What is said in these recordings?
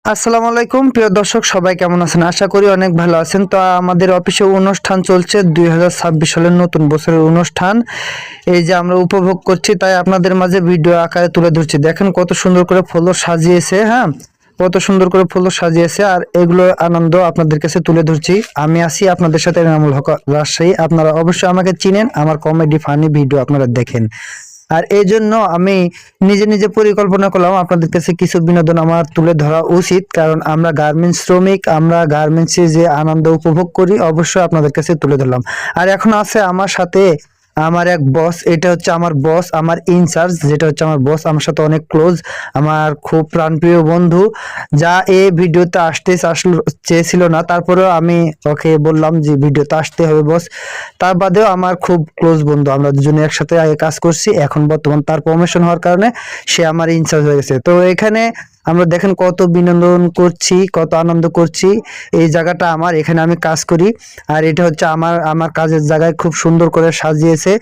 আসসালামু আলাইকুম প্রিয় দর্শক, সবাই কেমন আছেন? আশা করি অনেক ভালো আছেন। তো আমাদের অফিসে অনুষ্ঠান চলছে 2026 সালের নতুন বছরের অনুষ্ঠান। এই যে আমরা উপভোগ করছি, তাই আপনাদের মাঝে ভিডিও আকারে তুলে ধরছি। দেখেন কত সুন্দর করে ফুল সাজিয়েছে। হ্যাঁ, কত সুন্দর করে ফুল সাজিয়েছে, আর এগুলো আনন্দ আপনাদের কাছে তুলে ধরছি। আমি আছি আপনাদের সাথে, এনামুল হক রাজশাহী। আপনারা অবশ্যই আমাকে চিনেন, আমার কমেডি ফানি ভিডিও আপনারা দেখেন। আর এই জন্য আমি নিজে নিজে পরিকল্পনা করলাম আপনাদের কাছে কিছু বিনোদন আমার তুলে ধরা উচিত, কারণ আমরা গার্মেন্টস শ্রমিক, আমরা গার্মেন্টসে যে আনন্দ উপভোগ করি অবশ্যই আপনাদের কাছে তুলে ধরলাম। আর এখন আছে আমার সাথে আমার এক বস, এটা হচ্ছে আমার বস, আমার ইনচার্জ, যেটা হচ্ছে আমার বস, আমার সাথে অনেক ক্লোজ, আমার খুব প্রাণপ্রিয় বন্ধু, যা এই ভিডিওতে আসলো চেয়েছিল না, তারপরেও আমি ওকে বললাম যে ভিডিওতে আসতে হবে বস। তার বাদেও আমার খুব ক্লোজ বন্ধু, আমরা দুজনে একসাথে আগে কাজ করছি, এখন বর্তমান তার প্রমোশন হওয়ার কারণে সে আমার ইনচার্জ হয়ে গেছে। তো এখানে আমরা দেখেন কত বিনোদন করছি, কত আনন্দ করছি। এই জায়গাটা আমার, এখানে আমি কাজ করি, আর এটা হচ্ছে আমার কাজের জায়গায় খুব সুন্দর করে সাজিয়েছে।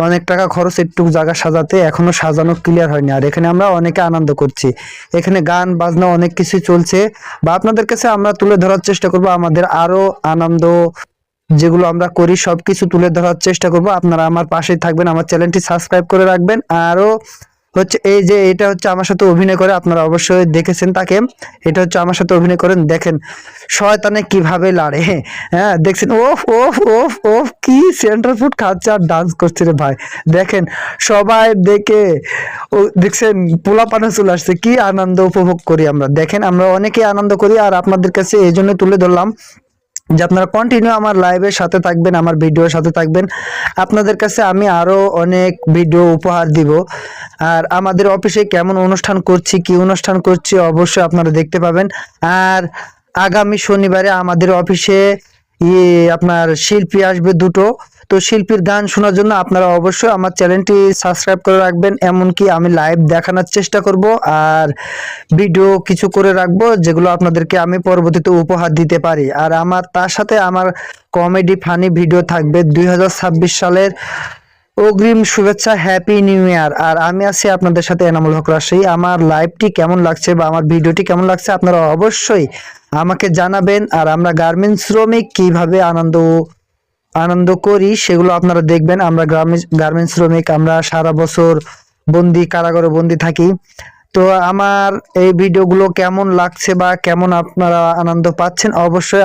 অনেক টাকা খরচ একটু জায়গা সাজাতে, এখনো সাজানো ক্লিয়ার হয়নি। আর এখানে আমরা অনেকে আনন্দ করছি, এখানে গান বাজনা অনেক কিছু চলছে, বা আপনাদের কাছে আমরা তুলে ধরার চেষ্টা করব আমাদের আরো আনন্দ যেগুলো আমরা করি সবকিছু তুলে ধরার চেষ্টা করব। আপনারা আমার পাশেই থাকবেন, আমার চ্যানেলটি সাবস্ক্রাইব করে রাখবেন। আরো হচ্ছে এই যে এটা হচ্ছে আমার সাথে অভিনয় করে, আপনারা অবশ্যই দেখেছেন তাকে। এটা হচ্ছে আমার সাথে অভিনয় করেন, দেখেন শয়তানে কিভাবে লাড়ে। হ্যাঁ দেখছেন, ওফ ওফ ওফ ওফ, কি সেন্টার ফুড খাচ্ছে আর ডান্স করছে রে ভাই। দেখেন সবাই দেখে, ও দেখছেন পোলাপানে চলে আসছে, কি আনন্দ উপভোগ করি আমরা। দেখেন আমরা অনেকে আনন্দ করি, আর আপনাদের কাছে এই জন্য তুলে ধরলাম যে আপনারা কন্টিনিউ আমার লাইভের সাথে থাকবেন, আমার ভিডিওর সাথে থাকবেন। আপনাদের কাছে আমি আরো অনেক ভিডিও উপহার দিব। আর আমাদের অফিসে কেমন অনুষ্ঠান করছি, কি অনুষ্ঠান করছি অবশ্যই আপনারা দেখতে পাবেন। আর আগামী শনিবারে আমাদের অফিসে আপনার শিল্পী আসবে দুটো। তো শিল্পীর গান শোনার জন্য আপনারা অবশ্যই আমার চ্যানেলটি সাবস্ক্রাইব করে রাখবেন। এমনকি আমি লাইভ দেখানোর চেষ্টা করব, আর ভিডিও কিছু করে রাখবো যেগুলো আপনাদেরকে আমি পরবর্তীতে উপহার দিতে পারি। আর আমার তার সাথে আমার কমেডি ফানি ভিডিও থাকবে। 2026 সালের অগ্রিম শুভেচ্ছা, হ্যাপি নিউ ইয়ার। আর আমি আছি আপনাদের সাথে এনামুল হক রাজশাহী। আমার লাইভটি কেমন লাগছে বা আমার ভিডিওটি কেমন লাগছে আপনারা অবশ্যই আমাকে জানাবেন। আর আমরা গার্মেন্টস শ্রমিক কিভাবে আনন্দ করি সেগুলো আপনারা দেখবেন। আমরা গার্মেন্টস শ্রমিক, আমরা সারা বছর কারাগারে বন্দি থাকি। তো আমার এই ভিডিওগুলো কেমন লাগছে বা কেমন আপনারা আনন্দ পাচ্ছেন অবশ্যই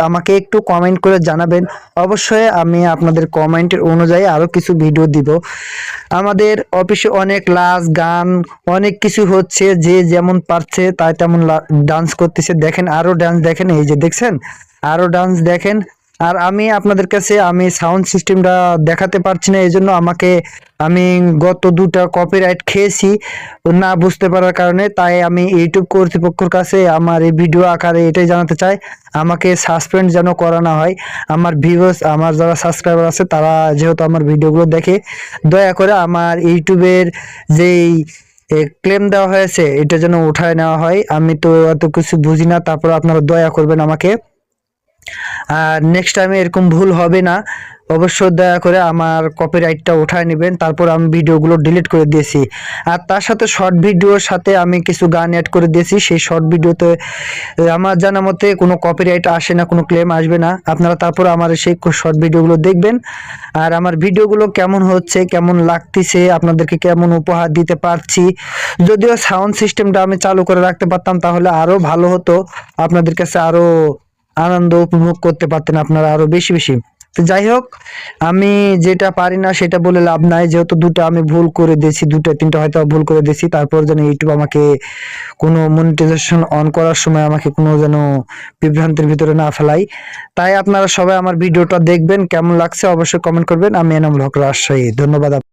আমাকে একটু কমেন্ট করে জানাবেন। অবশ্যই আমি আপনাদের কমেন্টের অনুযায়ী আরো কিছু ভিডিও দিব। আমাদের অফিসে অনেক লাস গান অনেক কিছু হচ্ছে, যে যেমন পারছে তাই তেমন ডান্স করতেছে। দেখেন আরো ডান্স দেখেন, এই যে দেখছেন আরো ডান্স দেখেন। আর আমি আপনাদের কাছে আমি সাউন্ড সিস্টেমটা দেখাতে পারছি না, এই জন্য আমি গত দুটা কপিরাইট খেয়েছি না বুঝতে পারার কারণে। তাই আমি ইউটিউব কর্তৃপক্ষের কাছে আমার এই ভিডিও আকারে এটাই জানাতে চাই, আমাকে সাসপেন্ড যেন করা না হয়। আমার ভিউয়ার্স, আমার যারা সাবস্ক্রাইবার আছে তারা যেহেতু আমার ভিডিওগুলো দেখে, দয়া করে আমার ইউটিউবের যেই ক্লেম দেওয়া হয়েছে এটা যেন উঠায় নেওয়া হয়। আমি তো এত কিছু বুঝি না, তারপর আপনারা দয়া করবেন আমাকে। আর নেক্সট টাইমে এরকম ভুল হবে না, অবশ্যই দয়া করে আমার কপিরাইটটা উঠায় নেবেন। তারপর আমি ভিডিওগুলো ডিলিট করে দিয়েছি, আর তার সাথে শর্ট ভিডিওর সাথে আমি কিছু গান অ্যাড করে দিয়েছি। সেই শর্ট ভিডিওতে আমার জানা মতে কোনো কপিরাইট আসে না, কোনো ক্লেম আসবে না। আপনারা তারপর আমার সেই শর্ট ভিডিওগুলো দেখবেন। আর আমার ভিডিওগুলো কেমন হচ্ছে, কেমন লাগতেছে, আপনাদেরকে কেমন উপহার দিতে পারছি। যদিও সাউন্ড সিস্টেমটা আমি চালু করে রাখতে পারতাম তাহলে আরো ভালো হতো, আপনাদের কাছে আরো আনন্দ উপভোগ করতে পারতেন আপনারা আরো বেশি বেশি। তো যাই হোক, আমি যেটা পারি না সেটা বলে লাভ নাই, যেহেতু দুটো আমি ভুল করে দিয়েছি, দুটো তিনটা হয়তো ভুল করে দিয়েছি। তারপর যেন ইউটিউব আমাকে কোনো মনিটাইজেশন অন করার সময় আমাকে কোনো যেন বিভ্রান্তির ভিতরে না ফেলাই। তাই আপনারা সবাই আমার ভিডিওটা দেখবেন, কেমন লাগছে অবশ্যই কমেন্ট করবেন। আমি এনামুল হক রাজশাহী, ধন্যবাদ।